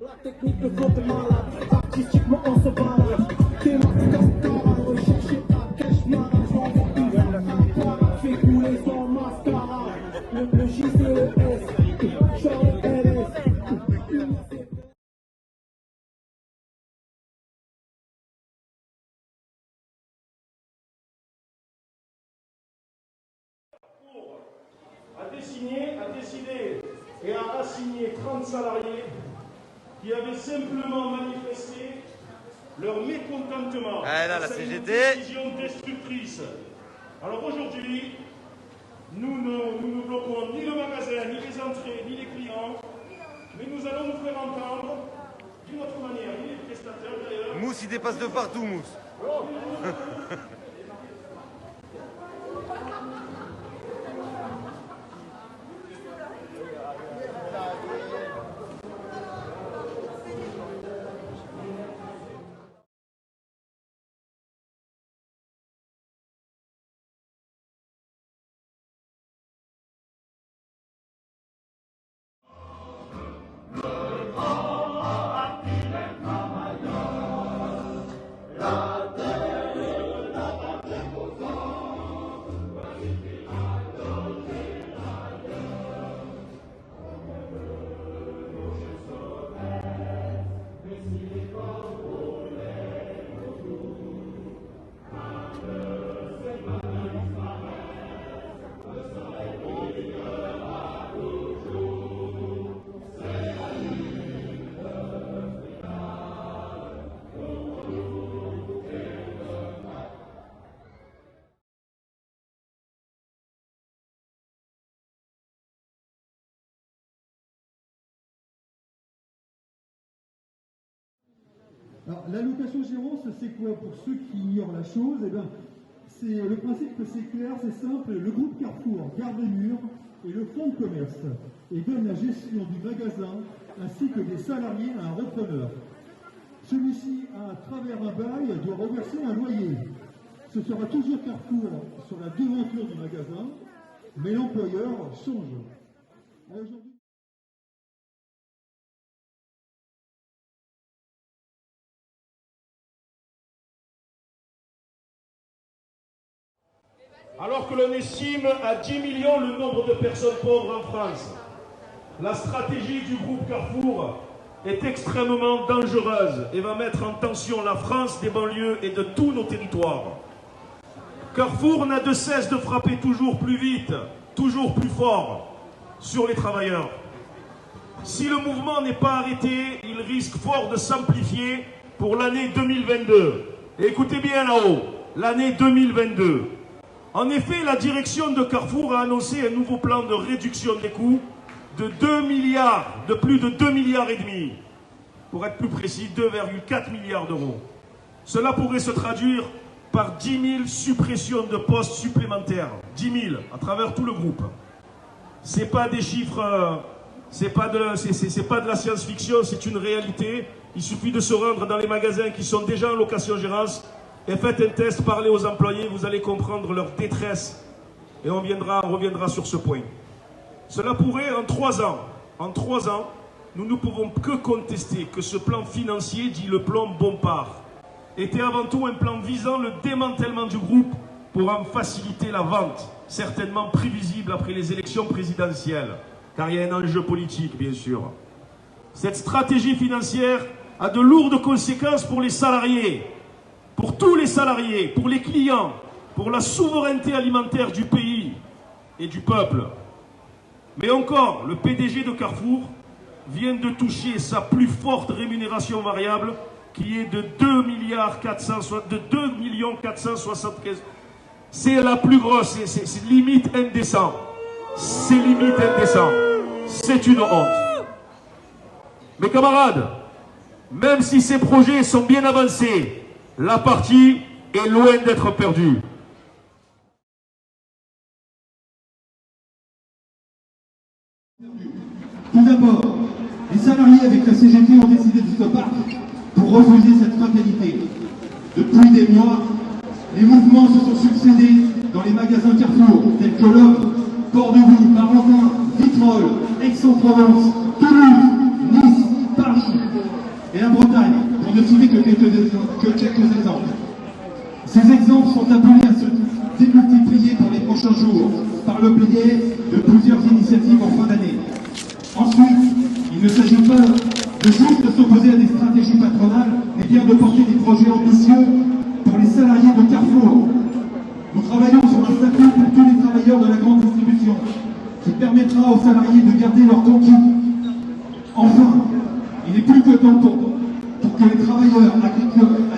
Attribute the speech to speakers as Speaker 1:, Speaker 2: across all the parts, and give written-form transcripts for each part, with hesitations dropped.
Speaker 1: La technique de flotte est malade, artistiquement on se balade. Thématique en star, rechercher ta cache malade. J'envoie une parade, fais couler son mascara. Le J c'est le S, Charles LS.
Speaker 2: A décidé et a assigné 30 salariés qui avaient simplement manifesté leur mécontentement
Speaker 3: la
Speaker 2: face à
Speaker 3: CGT.
Speaker 2: une décision destructrice. Alors aujourd'hui, nous ne bloquons ni le magasin, ni les entrées, ni les clients, mais nous allons nous faire entendre d'une autre manière, ni les prestataires d'ailleurs.
Speaker 3: Mousse, il dépasse de partout, Mousse.
Speaker 4: Alors, l'allocation gérance, c'est quoi? Pour ceux qui ignorent la chose, eh bien, c'est le principe, c'est clair, c'est simple. Le groupe Carrefour garde les murs et le fonds de commerce et donne la gestion du magasin ainsi que des salariés à un repreneur. Celui-ci, à travers un bail, doit reverser un loyer. Ce sera toujours Carrefour sur la devanture du magasin, mais l'employeur change. Aujourd'hui,
Speaker 2: Alors que l'on estime à 10 millions le nombre de personnes pauvres en France, la stratégie du groupe Carrefour est extrêmement dangereuse et va mettre en tension la France des banlieues et de tous nos territoires. Carrefour n'a de cesse de frapper toujours plus vite, toujours plus fort sur les travailleurs. Si le mouvement n'est pas arrêté, il risque fort de s'amplifier pour l'année 2022. Et écoutez bien là-haut, l'année 2022. En effet, la direction de Carrefour a annoncé un nouveau plan de réduction des coûts de 2 milliards, de plus de 2 milliards et demi. Pour être plus précis, 2,4 milliards d'euros. Cela pourrait se traduire par 10 000 suppressions de postes supplémentaires. 10 000 à travers tout le groupe. C'est pas des chiffres, c'est pas de la science-fiction, c'est une réalité. Il suffit de se rendre dans les magasins qui sont déjà en location-gérance et faites un test, parlez aux employés, vous allez comprendre leur détresse. Et on reviendra sur ce point. Cela pourrait, en 3 ans, nous ne pouvons que contester que ce plan financier, dit le plan Bompard, était avant tout un plan visant le démantèlement du groupe pour en faciliter la vente, certainement prévisible après les élections présidentielles, car il y a un enjeu politique, bien sûr. Cette stratégie financière a de lourdes conséquences pour les salariés, pour tous les salariés, pour les clients, pour la souveraineté alimentaire du pays et du peuple. Mais encore, le PDG de Carrefour vient de toucher sa plus forte rémunération variable, qui est de 2 475. C'est la plus grosse, c'est limite indécent. C'est limite indécent. C'est une honte. Mes camarades, même si ces projets sont bien avancés, la partie est loin d'être perdue.
Speaker 4: tout d'abord, les salariés avec la CGT ont décidé de se battre pour refuser cette fatalité. Depuis des mois, les mouvements se sont succédés dans les magasins Carrefour, tels que l'Homme, Port-de-Bouille, Marentin, Vitrolles, Aix-en-Provence, Toulouse, Nice, Paris, de juste s'opposer à des stratégies patronales, mais bien de porter des projets ambitieux pour les salariés de Carrefour. Nous travaillons sur un statut pour tous les travailleurs de la grande distribution, qui permettra aux salariés de garder leur conquis. Enfin, il est plus que temps pour que les travailleurs,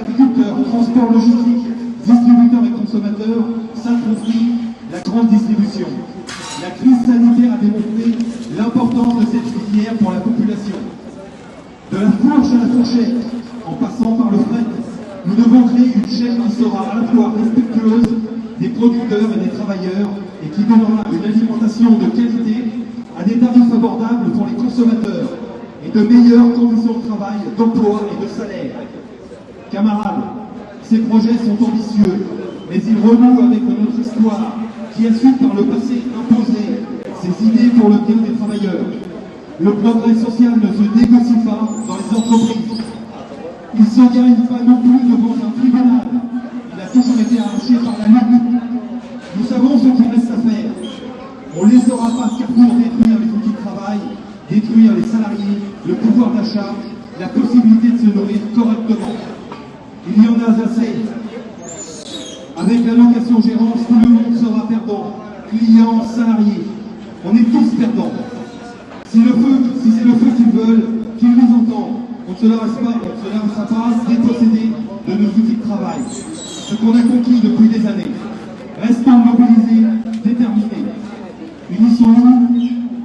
Speaker 4: agriculteurs, transports logistiques, distributeurs et consommateurs s'approprient la grande distribution. La crise sanitaire a démontré l'importance de cette filière pour la population. De la fourche à la fourchette, en passant par le fret, nous devons créer une chaîne qui sera à la fois respectueuse des producteurs et des travailleurs et qui donnera une alimentation de qualité à des tarifs abordables pour les consommateurs et de meilleures conditions de travail, d'emploi et de salaire. Camarades, ces projets sont ambitieux, mais ils renouent avec notre histoire qui a su par le passé imposer ses idées pour le bien des travailleurs. Le progrès social ne se négocie pas dans les entreprises. Il ne se gagne pas non plus devant un tribunal. Il a toujours été arraché par la lutte. Nous savons ce qu'il reste à faire. On ne laissera pas Carrefour détruire les outils de travail, détruire les salariés, le pouvoir d'achat, la possibilité de se nourrir correctement. Il y en a assez. Avec la location gérance, tout le monde sera perdant. Clients, salariés. On est tous perdants. Si c'est le feu qu'ils veulent, qu'ils nous entendent, on ne se laissera pas déposséder de nos outils de travail. Ce qu'on a conquis depuis des années. Restons mobilisés, déterminés. Unissons-nous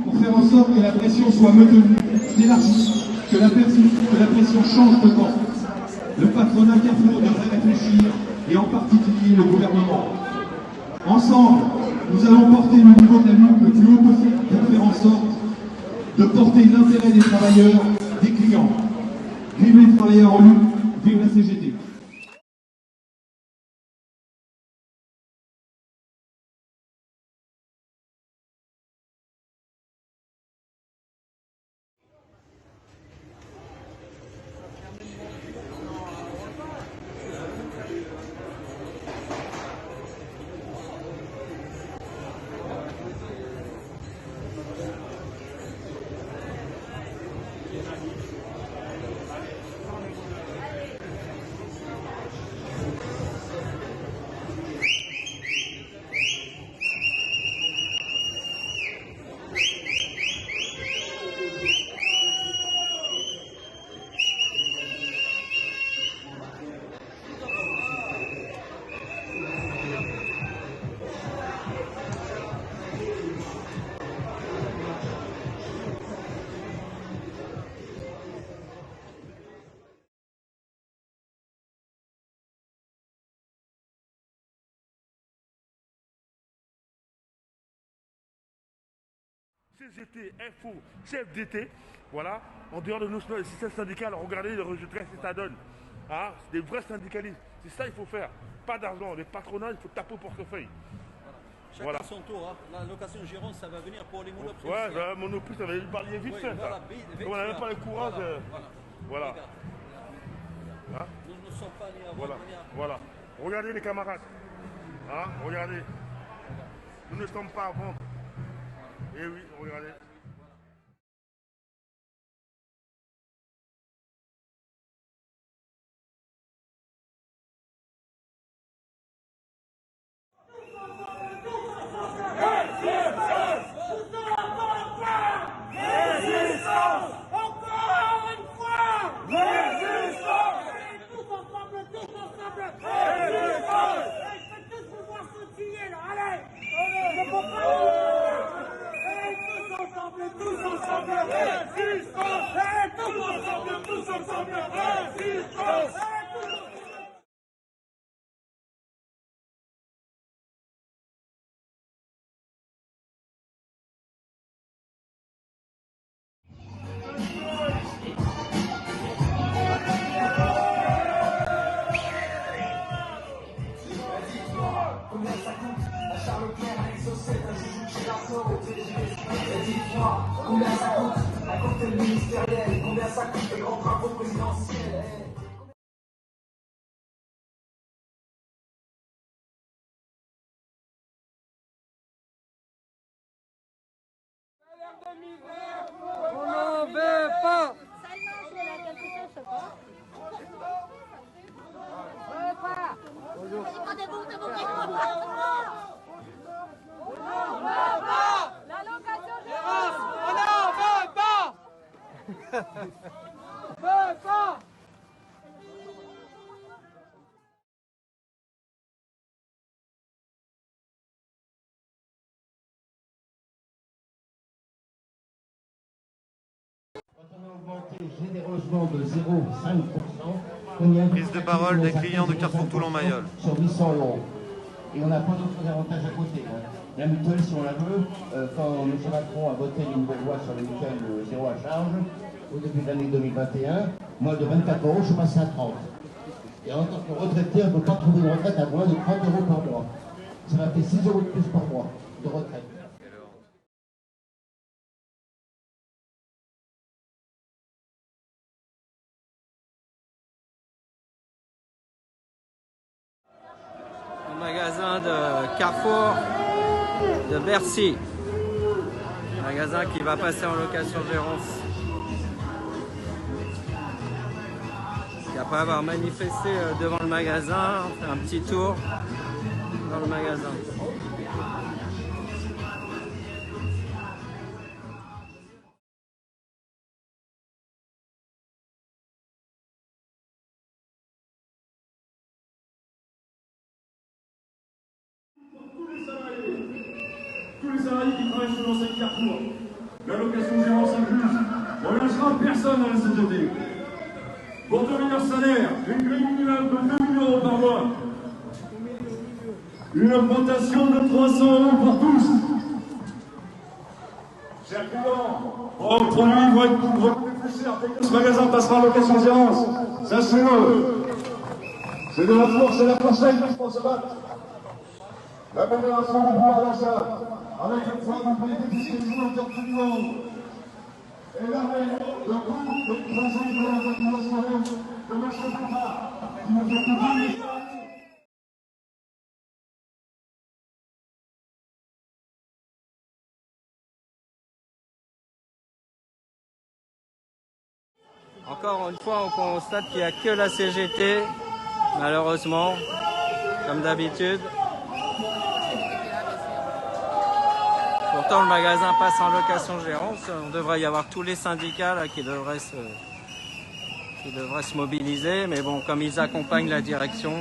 Speaker 4: pour faire en sorte que la pression soit maintenue, élargie, que la pression change de camp. Le patronat Carrefour devrait réfléchir, et en particulier le gouvernement. Ensemble, nous allons porter le niveau de la lutte le plus haut possible pour faire en sorte de porter l'intérêt des travailleurs, des clients. Vive les travailleurs en lutte, vive la CGT.
Speaker 3: CGT, FO, CFDT, voilà, en dehors de nos systèmes syndicaux, regardez les résultats que ça donne. Hein, c'est des vrais syndicalistes. C'est ça qu'il faut faire. Pas d'argent. Les patronats, il faut taper au portefeuille.
Speaker 5: Chacun
Speaker 3: Voilà.
Speaker 5: son tour. Hein. La location gérance, ça va venir pour les monoprix.
Speaker 3: Ouais, Monoprix, ça va parler vite fait.
Speaker 5: Voilà,
Speaker 3: Ça.
Speaker 5: vite,
Speaker 3: On n'avait pas le courage. Voilà.
Speaker 5: Regarde.
Speaker 3: Hein?
Speaker 5: Nous ne sommes pas ni à
Speaker 3: Voilà.
Speaker 5: vendre ni à...
Speaker 3: Voilà. Regardez les camarades. Hein? Regardez. Nous ne sommes pas à vendre. Eh oui, regardez.
Speaker 1: Combien ça coûte la cocktail ministériel? Combien ça coûte les grands travaux présidentiels?
Speaker 6: On n'en veut pas. On a augmenté généreusement de 0,5%.
Speaker 7: Prise de parole des clients de Carrefour Toulon-Mayol.
Speaker 6: Sur 800 €. Et on n'a pas d'autres avantages à côté. La mutuelle, si on la veut, quand M. Macron a voté une nouvelle loi sur les mutuelles zéro à charge, au début de l'année 2021, moi de 24 €, je suis passé à 30. Et en tant que retraité, on ne peut pas trouver une retraite à moins de 30 € par mois. Ça m'a fait 6 € de plus par mois de retraite.
Speaker 5: Magasin de Carrefour de Bercy. Magasin qui va passer en location-gérance. Après avoir manifesté devant le magasin, on fait un petit tour dans le magasin.
Speaker 2: Tous les salariés qui travaillent sur l'enseigne Carrefour. La location gérance incluse. On ne lâchera personne à la CGT. Pour de meilleurs salaires, une grille minimale de 2 000 € par mois. Une augmentation de 300 € pour tous. Chers clients, vos produits vont être plus chers dès que ce magasin passera en location gérance. Sachez-le. C'est de la force et la force pour se battre. La modération du pouvoir d'achat, avec le point de politique fiscalisée autour de tout le monde. Et l'arrêt de coût de trajet de la population de M. Bompard, qui nous fait tout.
Speaker 5: Encore une fois, on constate qu'il n'y a que la CGT, malheureusement, comme d'habitude. Pourtant, le magasin passe en location-gérance. On devrait y avoir tous les syndicats là, qui devraient se mobiliser. Mais bon, comme ils accompagnent la direction,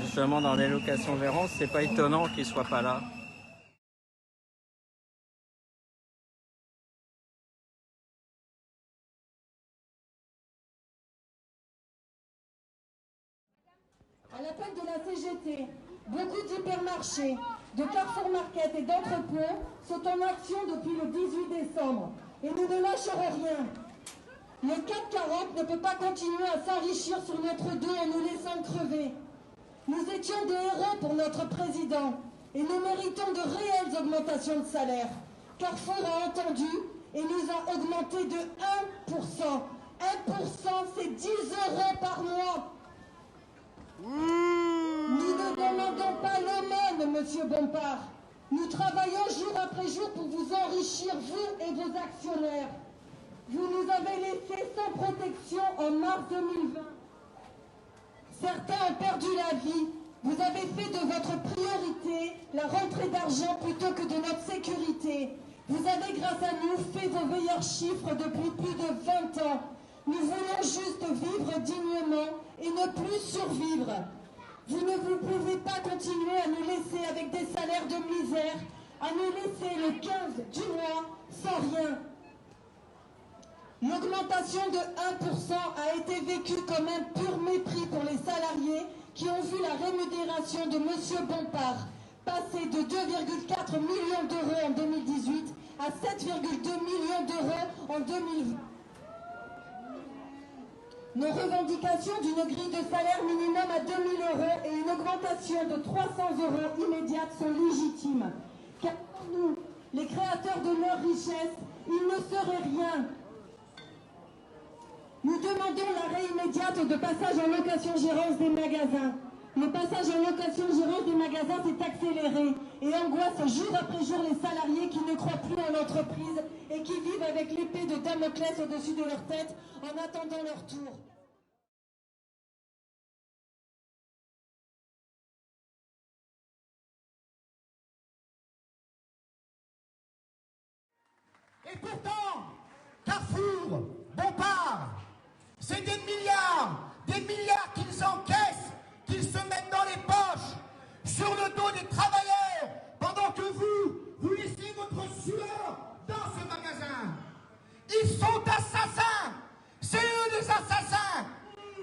Speaker 5: justement dans les locations-gérances, c'est pas étonnant qu'ils ne soient pas là.
Speaker 8: À l'appel de la CGT, beaucoup d'hypermarchés, de Carrefour Market et d'entrepôts sont en action depuis le 18 décembre. Et nous ne lâcherons rien. Le CAC 40 ne peut pas continuer à s'enrichir sur notre dos en nous laissant crever. Nous étions des héros pour notre président et nous méritons de réelles augmentations de salaire. Carrefour a entendu et nous a augmenté de 1%. 1%, c'est 10 € par mois. Nous ne demandons pas l'aumône, monsieur Bompard. Nous travaillons jour après jour pour vous enrichir, vous et vos actionnaires. Vous nous avez laissés sans protection en mars 2020. Certains ont perdu la vie. Vous avez fait de votre priorité la rentrée d'argent plutôt que de notre sécurité. Vous avez, grâce à nous, fait vos meilleurs chiffres depuis plus de 20 ans. Nous voulons juste vivre dignement et ne plus survivre. Vous ne vous pouvez pas continuer à nous laisser avec des salaires de misère, à nous laisser le 15 du mois sans rien. L'augmentation de 1% a été vécue comme un pur mépris pour les salariés qui ont vu la rémunération de M. Bompard passer de 2,4 millions d'euros en 2018 à 7,2 millions d'euros en 2020. Nos revendications d'une grille de salaire minimum à 2 000 € et une augmentation de 300 € immédiate sont légitimes. Car pour nous, les créateurs de leur richesse, il ne serait rien. Nous demandons l'arrêt immédiat de passage en location-gérance des magasins. Le passage en location-gérance des magasins s'est accéléré et angoisse jour après jour les salariés qui ne croient plus en l'entreprise et qui vivent avec l'épée de Damoclès au-dessus de leur tête en attendant leur tour.
Speaker 1: Et pourtant, Carrefour,
Speaker 9: Bompard. C'est des milliards qu'ils encaissent, qu'ils se mettent dans les poches, sur le dos des travailleurs, pendant que vous laissez votre sueur dans ce magasin. Ils sont assassins. C'est eux les assassins.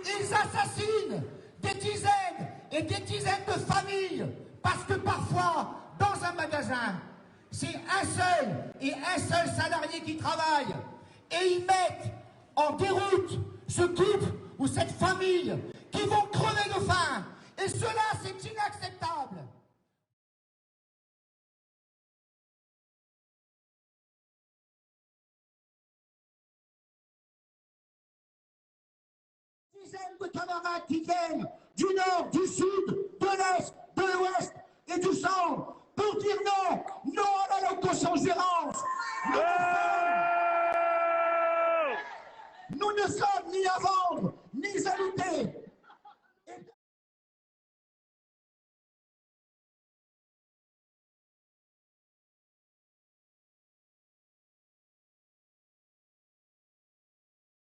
Speaker 9: Ils assassinent des dizaines et des dizaines de familles, parce que parfois, dans un magasin, c'est un seul salarié qui travaille. Et ils mettent en déroute ce couple ou cette famille qui vont crever de faim. Et cela, c'est inacceptable. Dizaines de camarades qui viennent du nord, du sud, de l'est, de l'ouest et du centre pour dire non, non à la autosuffisance. Nous ne sommes ni à vendre, ni à lutter.